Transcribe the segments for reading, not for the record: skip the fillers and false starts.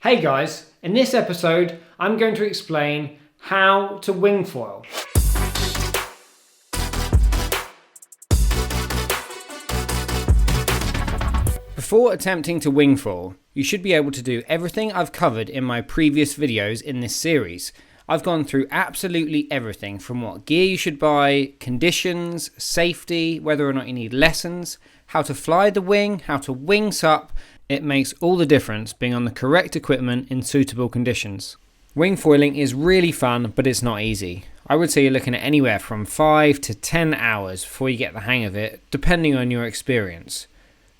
Hey guys, in this episode I'm going to explain how to wing foil. Before attempting to wing foil, you should be able to do everything I've covered in my previous videos in this series. I've gone through absolutely everything from what gear you should buy, conditions, safety, whether or not you need lessons, how to fly the wing, how to wing sup. It makes all the difference being on the correct equipment in suitable conditions. Wing foiling is really fun, but it's not easy. I would say you're looking at anywhere from 5 to 10 hours before you get the hang of it, depending on your experience.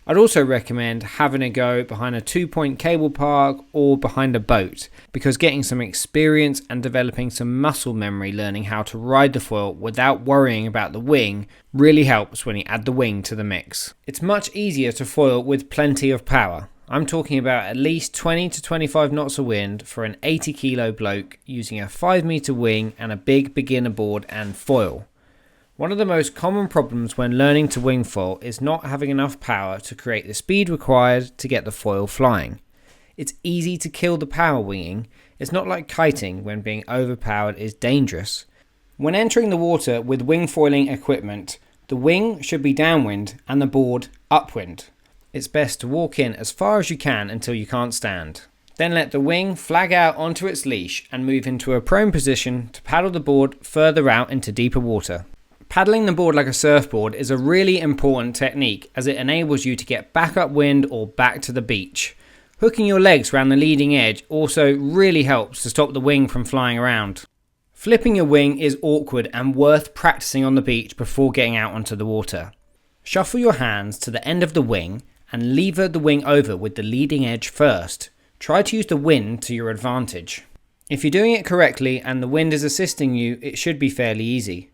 I'd also recommend having a go behind a 2-point cable park or behind a boat, because getting some experience and developing some muscle memory learning how to ride the foil without worrying about the wing really helps when you add the wing to the mix. It's much easier to foil with plenty of power. I'm talking about at least 20 to 25 knots of wind for an 80 kilo bloke using a 5 meter wing and a big beginner board and foil. One of the most common problems when learning to wing foil is not having enough power to create the speed required to get the foil flying. It's easy to kill the power winging. It's not like kiting when being overpowered is dangerous. When entering the water with wing foiling equipment, the wing should be downwind and the board upwind. It's best to walk in as far as you can until you can't stand. Then let the wing flag out onto its leash and move into a prone position to paddle the board further out into deeper water. Paddling the board like a surfboard is a really important technique as it enables you to get back upwind or back to the beach. Hooking your legs around the leading edge also really helps to stop the wing from flying around. Flipping your wing is awkward and worth practicing on the beach before getting out onto the water. Shuffle your hands to the end of the wing and lever the wing over with the leading edge first. Try to use the wind to your advantage. If you're doing it correctly and the wind is assisting you, it should be fairly easy.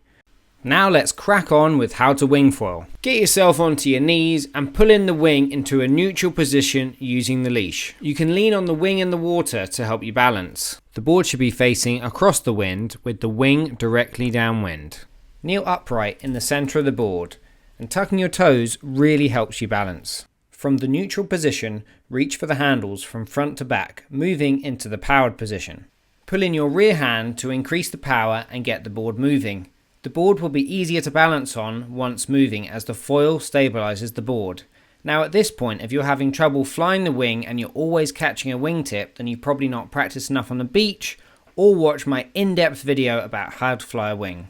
Now let's crack on with how to wing foil. Get yourself onto your knees and pull in the wing into a neutral position using the leash. You can lean on the wing in the water to help you balance. The board should be facing across the wind with the wing directly downwind. Kneel upright in the center of the board, and tucking your toes really helps you balance. From the neutral position, reach for the handles from front to back, moving into the powered position. Pull in your rear hand to increase the power and get the board moving. The board will be easier to balance on once moving as the foil stabilizes the board. Now at this point, if you're having trouble flying the wing and you're always catching a wingtip, then you've probably not practiced enough on the beach or watched my in-depth video about how to fly a wing.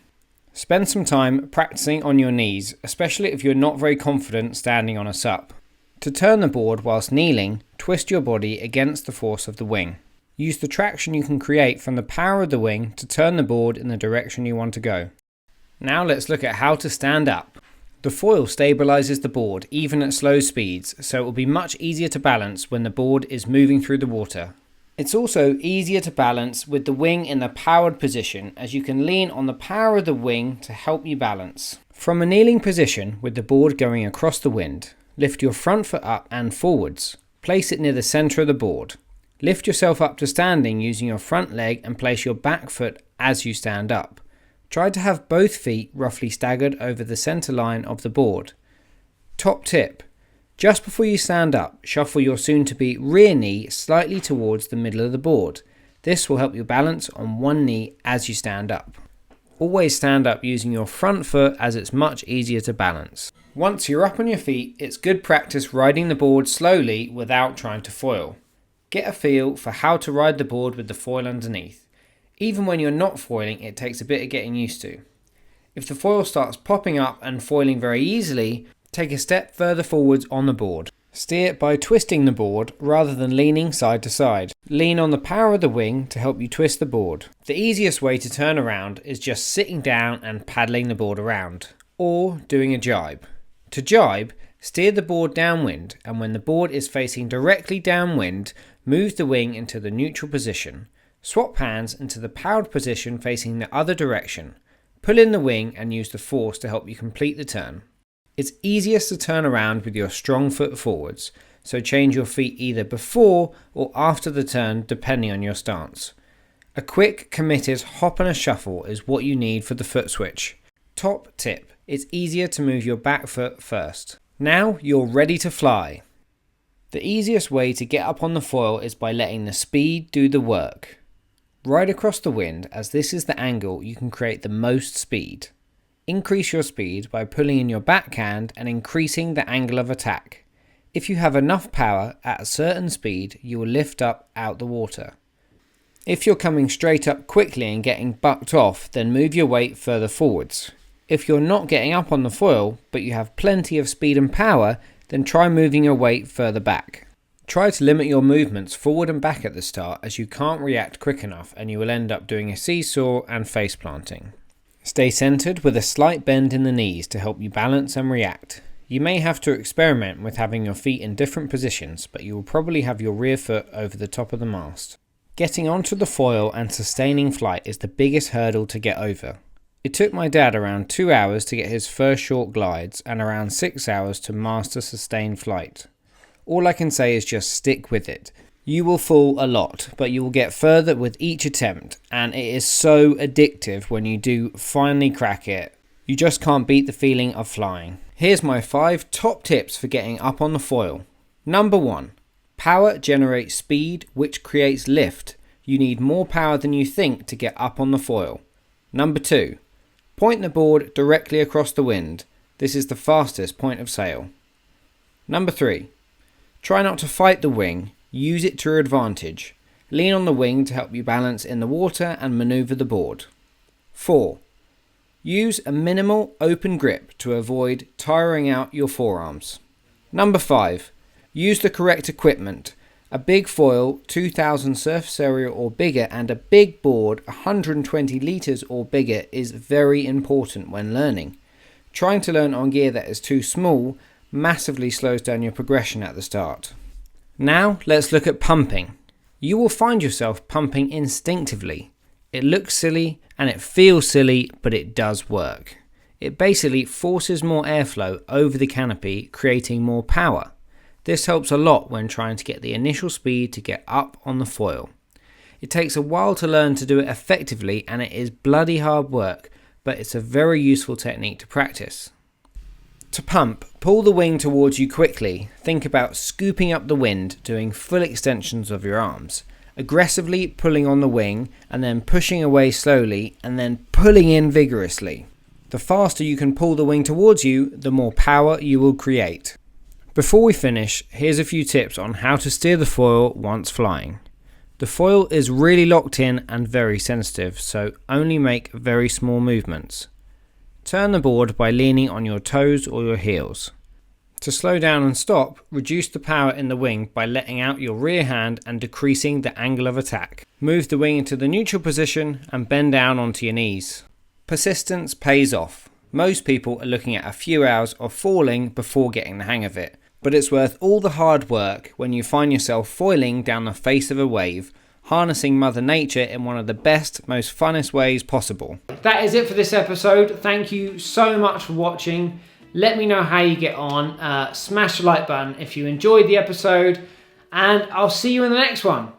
Spend some time practicing on your knees, especially if you're not very confident standing on a sup. To turn the board whilst kneeling, twist your body against the force of the wing. Use the traction you can create from the power of the wing to turn the board in the direction you want to go. Now let's look at how to stand up. The foil stabilizes the board even at slow speeds, so it will be much easier to balance when the board is moving through the water. It's also easier to balance with the wing in the powered position, as you can lean on the power of the wing to help you balance. From a kneeling position with the board going across the wind, lift your front foot up and forwards. Place it near the center of the board. Lift yourself up to standing using your front leg and place your back foot as you stand up. Try to have both feet roughly staggered over the center line of the board. Top tip: just before you stand up, shuffle your soon-to-be rear knee slightly towards the middle of the board. This will help you balance on one knee as you stand up. Always stand up using your front foot as it's much easier to balance. Once you're up on your feet, it's good practice riding the board slowly without trying to foil. Get a feel for how to ride the board with the foil underneath. Even when you're not foiling, it takes a bit of getting used to. If the foil starts popping up and foiling very easily, take a step further forwards on the board. Steer by twisting the board rather than leaning side to side. Lean on the power of the wing to help you twist the board. The easiest way to turn around is just sitting down and paddling the board around, or doing a gybe. To gybe, steer the board downwind, and when the board is facing directly downwind, move the wing into the neutral position. Swap hands into the powered position facing the other direction. Pull in the wing and use the force to help you complete the turn. It's easiest to turn around with your strong foot forwards, so change your feet either before or after the turn depending on your stance. A quick, committed hop and a shuffle is what you need for the foot switch. Top tip: it's easier to move your back foot first. Now you're ready to fly. The easiest way to get up on the foil is by letting the speed do the work. Ride across the wind, as this is the angle you can create the most speed. Increase your speed by pulling in your backhand and increasing the angle of attack. If you have enough power at a certain speed, you will lift up out the water. If you're coming straight up quickly and getting bucked off, then move your weight further forwards. If you're not getting up on the foil, but you have plenty of speed and power, then try moving your weight further back. Try to limit your movements forward and back at the start, as you can't react quick enough and you will end up doing a seesaw and face planting. Stay centered with a slight bend in the knees to help you balance and react. You may have to experiment with having your feet in different positions, but you will probably have your rear foot over the top of the mast. Getting onto the foil and sustaining flight is the biggest hurdle to get over. It took my dad around 2 hours to get his first short glides and around 6 hours to master sustained flight. All I can say is just stick with it. You will fall a lot, but you will get further with each attempt, and it is so addictive when you do finally crack it. You just can't beat the feeling of flying. Here's my 5 top tips for getting up on the foil. Number 1. Power generates speed, which creates lift. You need more power than you think to get up on the foil. Number 2. Point the board directly across the wind. This is the fastest point of sail. Number 3. Try not to fight the wing. Use it to your advantage. Lean on the wing to help you balance in the water and maneuver the board. 4. Use a minimal open grip to avoid tiring out your forearms. Number 5. Use the correct equipment. A big foil, 2000 surface area or bigger, and a big board, 120 litres or bigger, is very important when learning. Trying to learn on gear that is too small massively slows down your progression at the start. Now let's look at pumping. You will find yourself pumping instinctively. It looks silly and it feels silly, but it does work. It basically forces more airflow over the canopy, creating more power. This helps a lot when trying to get the initial speed to get up on the foil. It takes a while to learn to do it effectively, and it is bloody hard work, but it's a very useful technique to practice. To pump, pull the wing towards you quickly. Think about scooping up the wind, doing full extensions of your arms. Aggressively pulling on the wing, and then pushing away slowly, and then pulling in vigorously. The faster you can pull the wing towards you, the more power you will create. Before we finish, here's a few tips on how to steer the foil once flying. The foil is really locked in and very sensitive, so only make very small movements. Turn the board by leaning on your toes or your heels. To slow down and stop, reduce the power in the wing by letting out your rear hand and decreasing the angle of attack. Move the wing into the neutral position and bend down onto your knees. Persistence pays off. Most people are looking at a few hours of falling before getting the hang of it. But it's worth all the hard work when you find yourself foiling down the face of a wave, harnessing Mother Nature in one of the best, most funnest ways possible. That is it for this episode. Thank you so much for watching. Let me know how you get on. Smash the like button if you enjoyed the episode, and I'll see you in the next one.